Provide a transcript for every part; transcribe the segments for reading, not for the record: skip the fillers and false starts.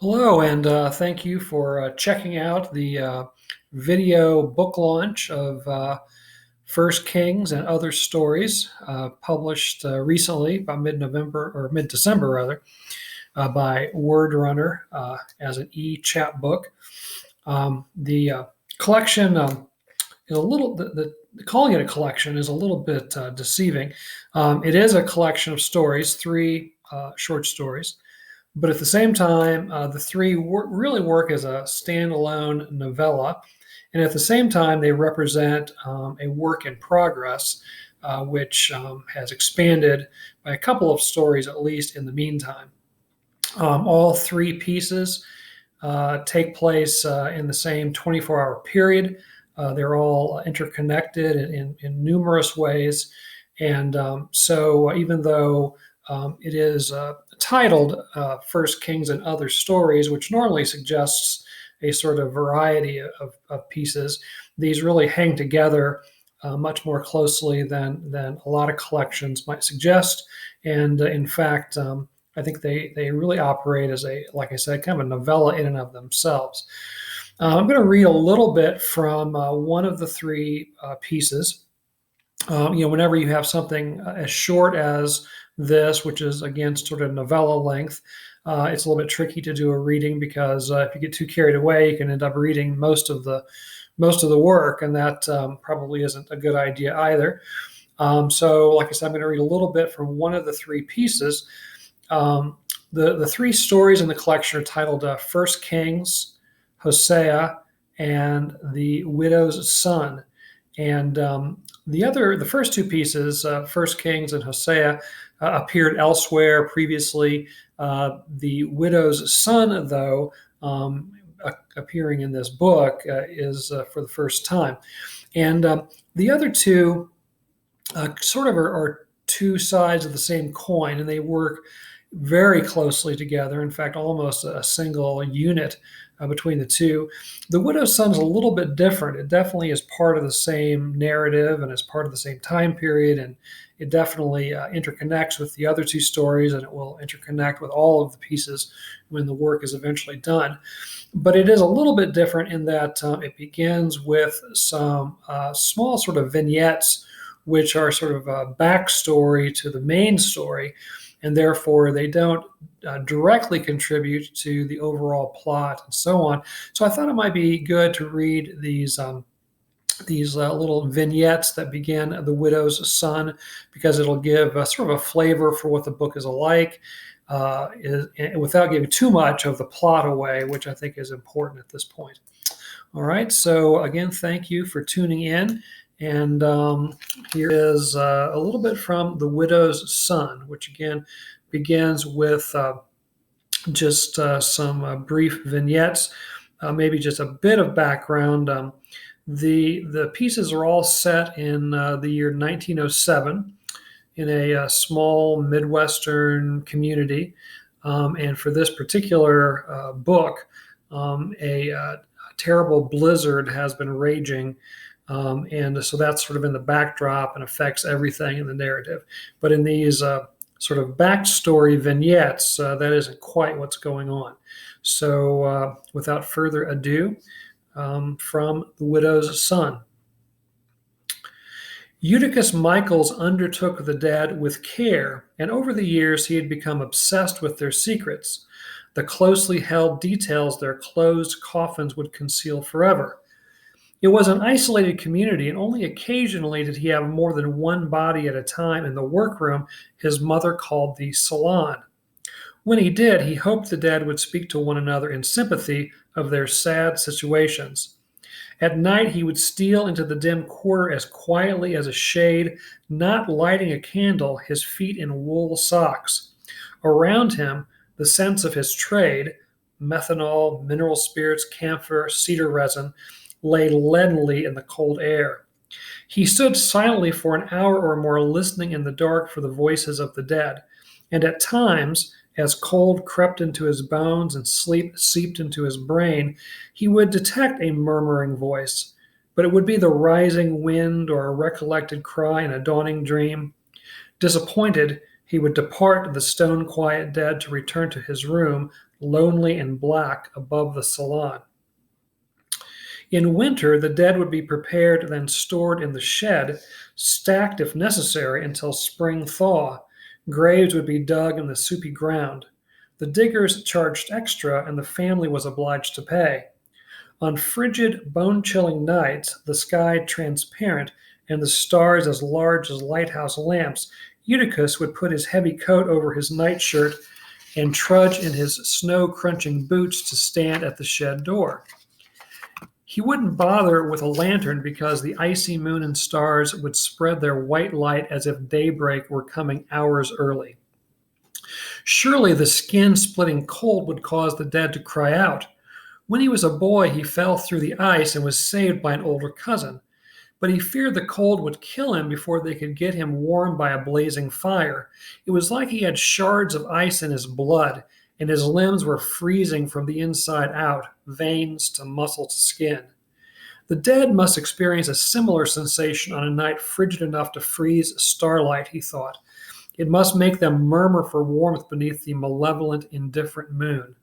Hello, and thank you for checking out the video book launch of First Kings and Other Stories, published recently, about mid-November or mid-December rather, by Wordrunner as an eChapbook. The collection is a little calling it a collection is a little bit deceiving. It is a collection of stories, three short stories. But at the same time, the three really work as a standalone novella. And at the same time, they represent a work in progress, which has expanded by a couple of stories at least in the meantime. All three pieces take place in the same 24-hour period. They're all interconnected in numerous ways. And so even though it is titled First Kings and Other Stories, which normally suggests a sort of variety of pieces, these really hang together much more closely than a lot of collections might suggest. And in fact, I think they really operate as like I said, kind of a novella in and of themselves. I'm going to read a little bit from one of the three pieces. Whenever you have something as short as this, which is again sort of novella length, it's a little bit tricky to do a reading because if you get too carried away, you can end up reading most of the work, and that probably isn't a good idea either. So, like I said, I'm going to read a little bit from one of the three pieces. The three stories in the collection are titled First Kings, Hosea, and the Widow's Son. And the first two pieces, First Kings and Hosea, appeared elsewhere previously. The Widow's Son, though, appearing in this book, is for the first time. And the other two sort of are two sides of the same coin, and they work very closely together. In fact, almost a single unit between the two. The Widow's Son is a little bit different. It definitely is part of the same narrative and is part of the same time period, and it definitely interconnects with the other two stories, and it will interconnect with all of the pieces when the work is eventually done. But it is a little bit different in that it begins with some small sort of vignettes, which are sort of a backstory to the main story, and therefore they don't directly contribute to the overall plot and so on. So I thought it might be good to read these little vignettes that begin The Widow's Son, because it'll give sort of a flavor for what the book is like, without giving too much of the plot away, which I think is important at this point. All right, so again, thank you for tuning in. And here is a little bit from The Widow's Son, which again begins with just some brief vignettes, maybe just a bit of background. The pieces are all set in the year 1907 in a small Midwestern community. And for this particular book, a terrible blizzard has been raging. And so that's sort of in the backdrop and affects everything in the narrative. But in these sort of backstory vignettes, that isn't quite what's going on. So without further ado, from The Widow's Son. Eutychus Michaels undertook the dead with care, and over the years he had become obsessed with their secrets, the closely held details their closed coffins would conceal forever. It was an isolated community, and only occasionally did he have more than one body at a time in the workroom his mother called the salon. When he did, he hoped the dead would speak to one another in sympathy of their sad situations. At night, he would steal into the dim quarter as quietly as a shade, not lighting a candle, his feet in wool socks. Around him, the scents of his trade, methanol, mineral spirits, camphor, cedar resin, lay leadenly in the cold air. He stood silently for an hour or more, listening in the dark for the voices of the dead, and at times, as cold crept into his bones and sleep seeped into his brain, he would detect a murmuring voice, but it would be the rising wind or a recollected cry in a dawning dream. Disappointed, he would depart the stone-quiet dead to return to his room, lonely and black above the salon. In winter, the dead would be prepared and then stored in the shed, stacked if necessary until spring thaw. Graves would be dug in the soupy ground. The diggers charged extra, and the family was obliged to pay. On frigid, bone-chilling nights, the sky transparent and the stars as large as lighthouse lamps, Eutychus would put his heavy coat over his nightshirt and trudge in his snow-crunching boots to stand at the shed door. He wouldn't bother with a lantern because the icy moon and stars would spread their white light as if daybreak were coming hours early. Surely the skin-splitting cold would cause the dead to cry out. When he was a boy, he fell through the ice and was saved by an older cousin. But he feared the cold would kill him before they could get him warmed by a blazing fire. It was like he had shards of ice in his blood, and his limbs were freezing from the inside out, veins to muscle to skin. The dead must experience a similar sensation on a night frigid enough to freeze starlight, he thought. It must make them murmur for warmth beneath the malevolent, indifferent moon.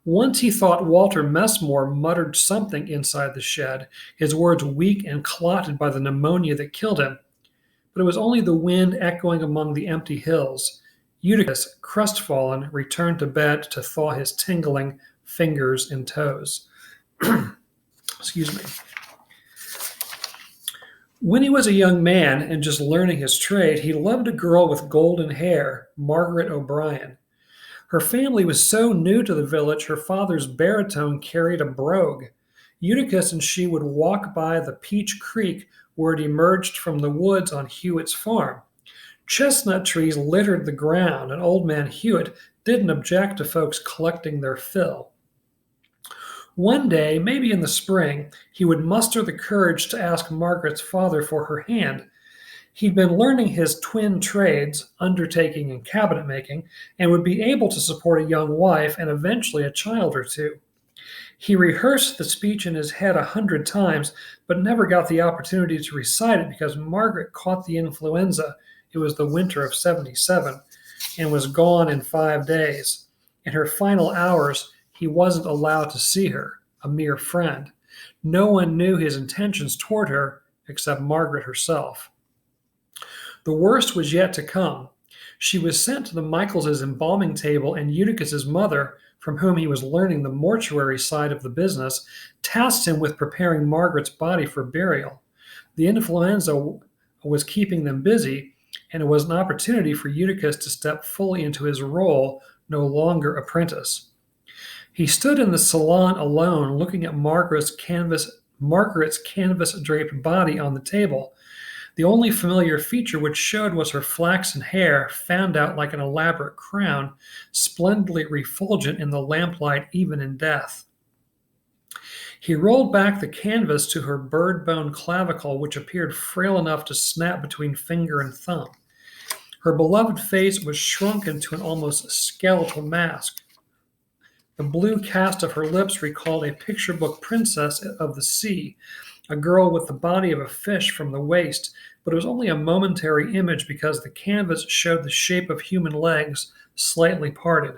Once he thought Walter Messmore muttered something inside the shed, his words weak and clotted by the pneumonia that killed him. But it was only the wind echoing among the empty hills. Eutychus, crestfallen, returned to bed to thaw his tingling fingers and toes. Excuse me. When he was a young man and just learning his trade, he loved a girl with golden hair, Margaret O'Brien. Her family was so new to the village, her father's baritone carried a brogue. Eutychus and she would walk by the Peach Creek where it emerged from the woods on Hewitt's farm. Chestnut trees littered the ground, and old man Hewitt didn't object to folks collecting their fill. One day, maybe in the spring, he would muster the courage to ask Margaret's father for her hand. He'd been learning his twin trades, undertaking and cabinet making, and would be able to support a young wife and eventually a child or two. He rehearsed the speech in his head 100 times, but never got the opportunity to recite it because Margaret caught the influenza. It was the winter of '77, and was gone in 5 days. In her final hours, he wasn't allowed to see her, a mere friend. No one knew his intentions toward her except Margaret herself. The worst was yet to come. She was sent to the Michaelses' embalming table, and Eutychus's mother, from whom he was learning the mortuary side of the business, tasked him with preparing Margaret's body for burial. The influenza was keeping them busy, and it was an opportunity for Eutychus to step fully into his role, no longer apprentice. He stood in the salon alone, looking at Margaret's canvas-draped body on the table. The only familiar feature which showed was her flaxen hair, fanned out like an elaborate crown, splendidly refulgent in the lamplight even in death. He rolled back the canvas to her bird-bone clavicle, which appeared frail enough to snap between finger and thumb. Her beloved face was shrunken to an almost skeletal mask. The blue cast of her lips recalled a picture book princess of the sea, a girl with the body of a fish from the waist, but it was only a momentary image because the canvas showed the shape of human legs slightly parted.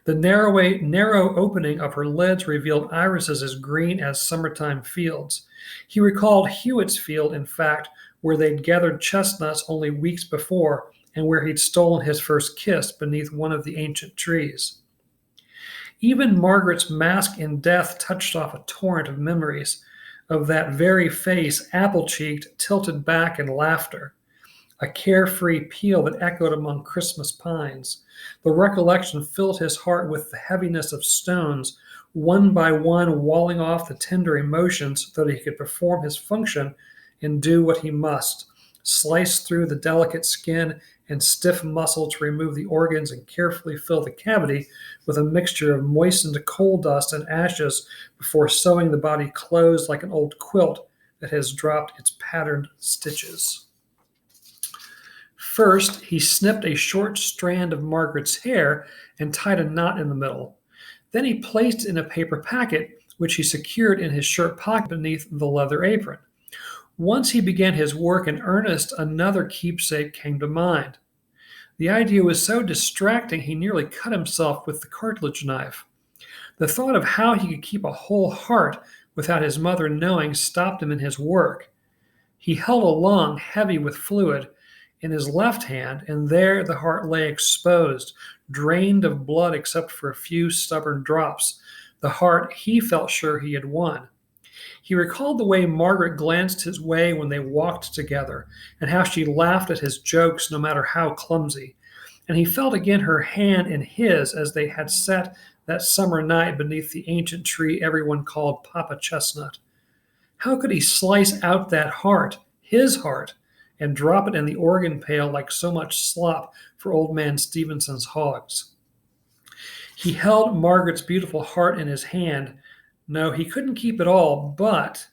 The narrow opening of her lids revealed irises as green as summertime fields. He recalled Hewitt's field, in fact, where they'd gathered chestnuts only weeks before, and where he'd stolen his first kiss beneath one of the ancient trees. Even Margaret's mask in death touched off a torrent of memories of that very face, apple-cheeked, tilted back in laughter, a carefree peal that echoed among Christmas pines. The recollection filled his heart with the heaviness of stones, one by one walling off the tender emotions so that he could perform his function and do what he must, slice through the delicate skin and stiff muscle to remove the organs and carefully fill the cavity with a mixture of moistened coal dust and ashes before sewing the body closed like an old quilt that has dropped its patterned stitches. First, he snipped a short strand of Margaret's hair and tied a knot in the middle. Then he placed it in a paper packet, which he secured in his shirt pocket beneath the leather apron. Once he began his work in earnest, another keepsake came to mind. The idea was so distracting he nearly cut himself with the cartilage knife. The thought of how he could keep a whole heart without his mother knowing stopped him in his work. He held a lung heavy with fluid in his left hand, and there the heart lay exposed, drained of blood except for a few stubborn drops. The heart he felt sure he had won. He recalled the way Margaret glanced his way when they walked together, and how she laughed at his jokes no matter how clumsy. And he felt again her hand in his as they had sat that summer night beneath the ancient tree everyone called Papa Chestnut. How could he slice out that heart, his heart, and drop it in the organ pail like so much slop for old man Stevenson's hogs? He held Margaret's beautiful heart in his hand. No, he couldn't keep it all, but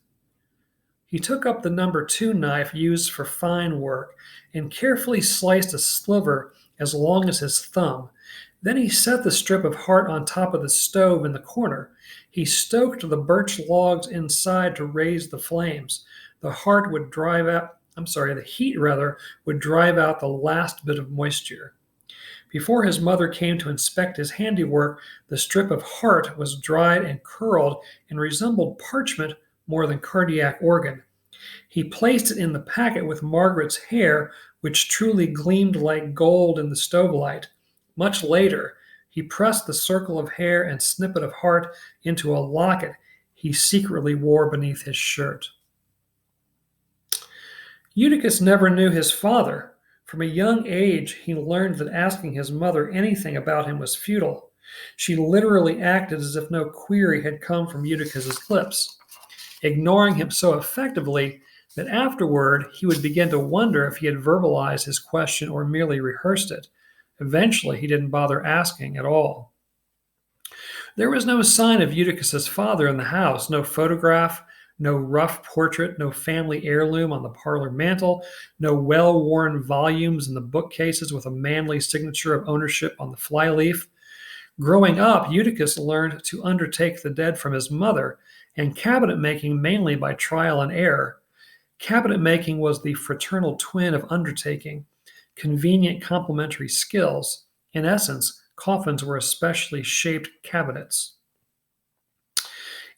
he took up the number 2 knife used for fine work and carefully sliced a sliver as long as his thumb. Then he set the strip of heart on top of the stove in the corner. He stoked the birch logs inside to raise the flames. The heat would drive out the last bit of moisture. Before his mother came to inspect his handiwork, the strip of heart was dried and curled and resembled parchment more than cardiac organ. He placed it in the packet with Margaret's hair, which truly gleamed like gold in the stovelight. Much later, he pressed the circle of hair and snippet of heart into a locket he secretly wore beneath his shirt. Eutychus never knew his father. From a young age, he learned that asking his mother anything about him was futile. She literally acted as if no query had come from Eutychus's lips, ignoring him so effectively that afterward he would begin to wonder if he had verbalized his question or merely rehearsed it. Eventually, he didn't bother asking at all. There was no sign of Eutychus's father in the house, no photograph, no rough portrait, no family heirloom on the parlor mantel, no well-worn volumes in the bookcases with a manly signature of ownership on the flyleaf. Growing up, Eutychus learned to undertake the dead from his mother, and cabinet making mainly by trial and error. Cabinet making was the fraternal twin of undertaking, convenient complementary skills. In essence, coffins were especially shaped cabinets.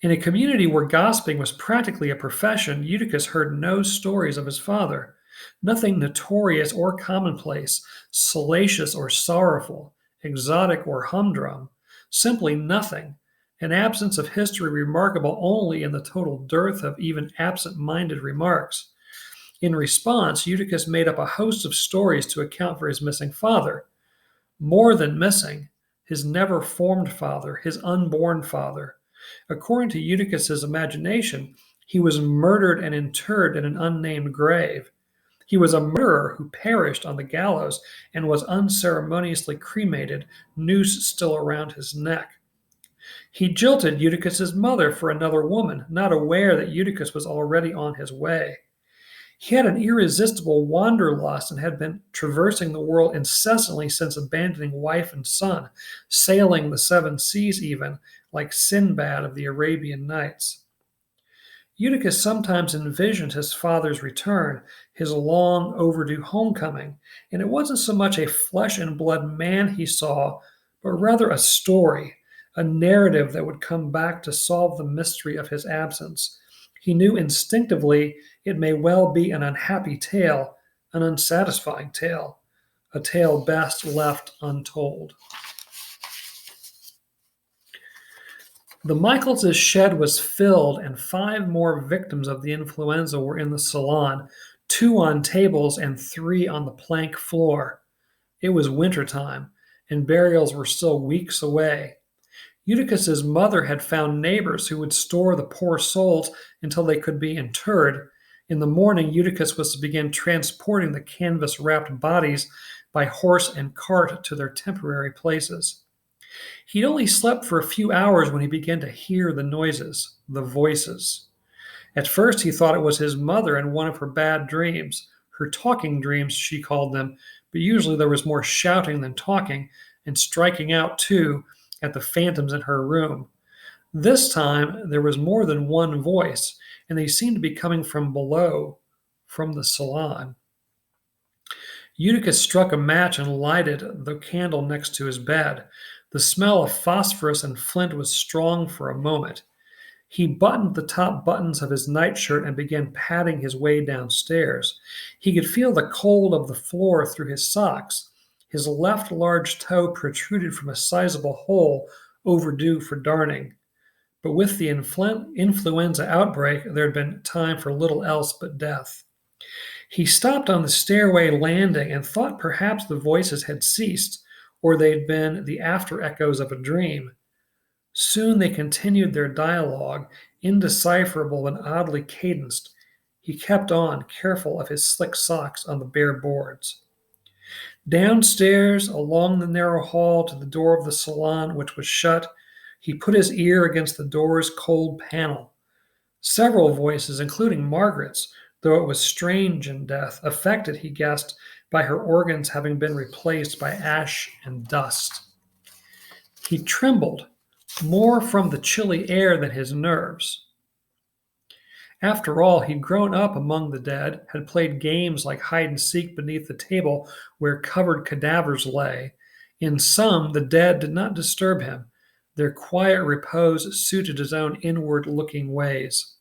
In a community where gossiping was practically a profession, Eutychus heard no stories of his father. Nothing notorious or commonplace, salacious or sorrowful, exotic or humdrum. Simply nothing. An absence of history remarkable only in the total dearth of even absent-minded remarks. In response, Eutychus made up a host of stories to account for his missing father. More than missing, his never-formed father, his unborn father. According to Eutychus's imagination, he was murdered and interred in an unnamed grave. He was a murderer who perished on the gallows and was unceremoniously cremated, noose still around his neck. He jilted Eutychus's mother for another woman, not aware that Eutychus was already on his way. He had an irresistible wanderlust and had been traversing the world incessantly since abandoning wife and son, sailing the 7 seas even, like Sinbad of the Arabian Nights. Eutychus sometimes envisioned his father's return, his long overdue homecoming, and it wasn't so much a flesh and blood man he saw, but rather a story, a narrative that would come back to solve the mystery of his absence. He knew instinctively it may well be an unhappy tale, an unsatisfying tale, a tale best left untold. The Michaels' shed was filled, and 5 more victims of the influenza were in the salon, 2 on tables and 3 on the plank floor. It was wintertime, and burials were still weeks away. Eutychus's mother had found neighbors who would store the poor souls until they could be interred. In the morning, Eutychus was to begin transporting the canvas-wrapped bodies by horse and cart to their temporary places. He'd only slept for a few hours when he began to hear the noises, the voices. At first, he thought it was his mother in one of her bad dreams, her talking dreams, she called them, but usually there was more shouting than talking, and striking out, too, at the phantoms in her room. This time, there was more than one voice, and they seemed to be coming from below, from the salon. Eutychus struck a match and lighted the candle next to his bed. The smell of phosphorus and flint was strong for a moment. He buttoned the top buttons of his nightshirt and began padding his way downstairs. He could feel the cold of the floor through his socks. His left large toe protruded from a sizable hole overdue for darning. But with the influenza outbreak, there had been time for little else but death. He stopped on the stairway landing and thought perhaps the voices had ceased, or they'd been the after echoes of a dream. Soon they continued their dialogue, indecipherable and oddly cadenced. He kept on, careful of his slick socks on the bare boards. Downstairs, along the narrow hall to the door of the salon, which was shut, he put his ear against the door's cold panel. Several voices, including Margaret's, though it was strange in death, affected, he guessed, by her organs having been replaced by ash and dust. He trembled, more from the chilly air than his nerves. After all, he'd grown up among the dead, had played games like hide and seek beneath the table where covered cadavers lay. In some, the dead did not disturb him. Their quiet repose suited his own inward-looking ways.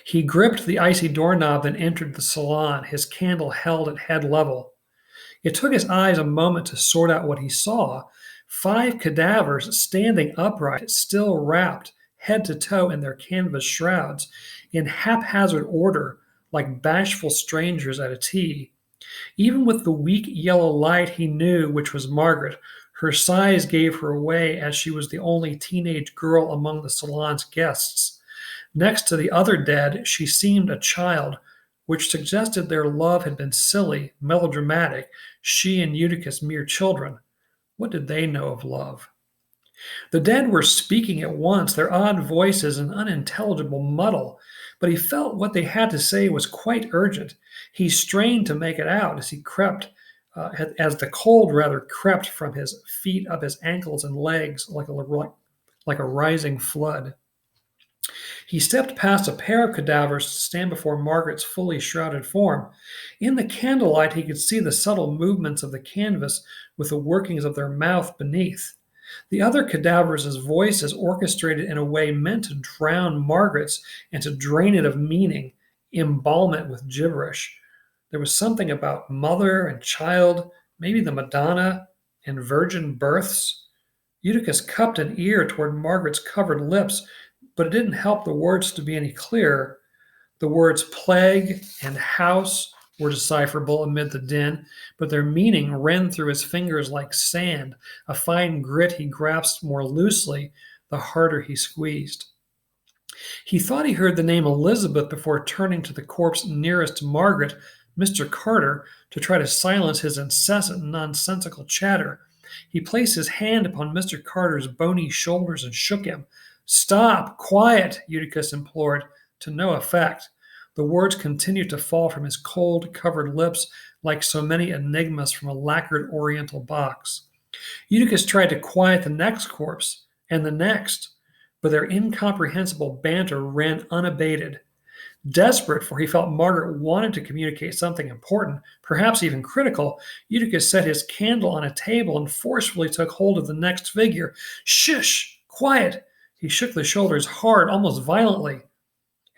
He gripped the icy doorknob and entered the salon, his candle held at head level. It took his eyes a moment to sort out what he saw. 5 cadavers standing upright, still wrapped head to toe in their canvas shrouds, in haphazard order, like bashful strangers at a tea. Even with the weak yellow light, he knew which was Margaret. Her size gave her away, as she was the only teenage girl among the salon's guests. Next to the other dead, she seemed a child, which suggested their love had been silly, melodramatic, she and Eutychus mere children. What did they know of love? The dead were speaking at once, their odd voices an unintelligible muddle, but he felt what they had to say was quite urgent. He strained to make it out as he crept, as the cold rather crept from his feet up his ankles and legs like a rising flood. He stepped past a pair of cadavers to stand before Margaret's fully shrouded form. In the candlelight, he could see the subtle movements of the canvas with the workings of their mouth beneath. The other cadavers' voices orchestrated in a way meant to drown Margaret's and to drain it of meaning, embalm it with gibberish. There was something about mother and child, maybe the Madonna, and virgin births. Eutychus cupped an ear toward Margaret's covered lips, but it didn't help the words to be any clearer. The words plague and house were decipherable amid the din, but their meaning ran through his fingers like sand, a fine grit he grasped more loosely the harder he squeezed. He thought he heard the name Elizabeth before turning to the corpse nearest to Margaret, Mr. Carter, to try to silence his incessant nonsensical chatter. He placed his hand upon Mr. Carter's bony shoulders and shook him. "Stop! Quiet!" Eutychus implored, to no effect. The words continued to fall from his cold, covered lips like so many enigmas from a lacquered oriental box. Eutychus tried to quiet the next corpse, and the next, but their incomprehensible banter ran unabated. Desperate, for he felt Margaret wanted to communicate something important, perhaps even critical, Eutychus set his candle on a table and forcefully took hold of the next figure. "Shush! Quiet!" He shook the shoulders hard, almost violently.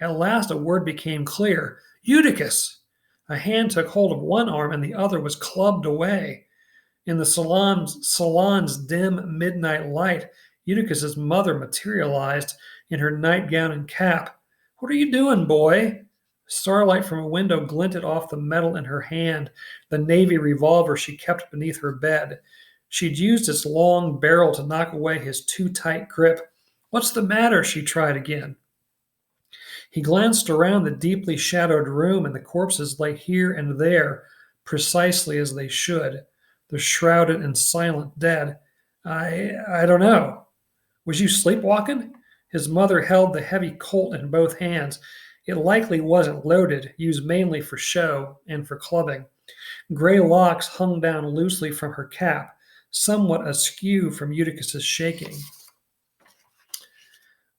At last a word became clear. "Eutychus!" A hand took hold of one arm and the other was clubbed away. In the salon's dim midnight light, Eutychus's mother materialized in her nightgown and cap. "What are you doing, boy?" Starlight from a window glinted off the metal in her hand, the navy revolver she kept beneath her bed. She'd used its long barrel to knock away his too tight grip. "What's the matter?" she tried again. He glanced around the deeply shadowed room, and the corpses lay here and there, precisely as they should, the shrouded and silent dead. I don't know. Was you sleepwalking?" His mother held the heavy Colt in both hands. It likely wasn't loaded, used mainly for show and for clubbing. Gray locks hung down loosely from her cap, somewhat askew from Eutychus's shaking.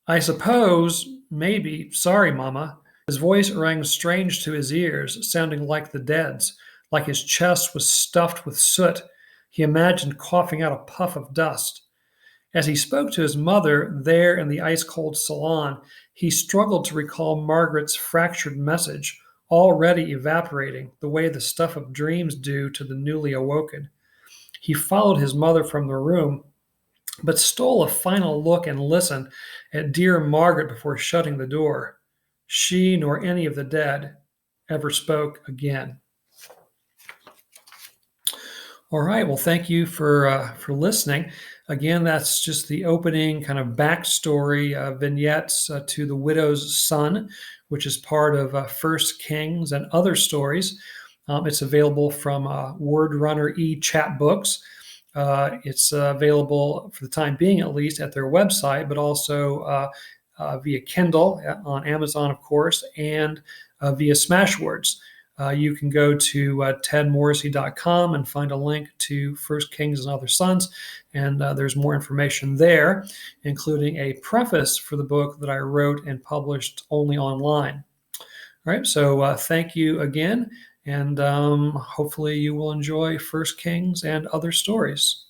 "I suppose, maybe, sorry, Mama." His voice rang strange to his ears, sounding like the dead's, like his chest was stuffed with soot. He imagined coughing out a puff of dust. As he spoke to his mother there in the ice-cold salon, he struggled to recall Margaret's fractured message, already evaporating, the way the stuff of dreams do to the newly awoken. He followed his mother from the room, but stole a final look and listen at dear Margaret before shutting the door. She nor any of the dead ever spoke again. All right. Well, thank you for listening. Again, that's just the opening kind of backstory vignettes to The Widow's Son, which is part of First Kings and Other Stories. It's available from Wordrunner eChapbooks. It's available for the time being, at least, at their website, but also via Kindle on Amazon, of course, and via Smashwords. You can go to tedmorrissey.com and find a link to First Kings and Other Sons, and there's more information there, including a preface for the book that I wrote and published only online. All right, so thank you again, and hopefully you will enjoy First Kings and Other Stories.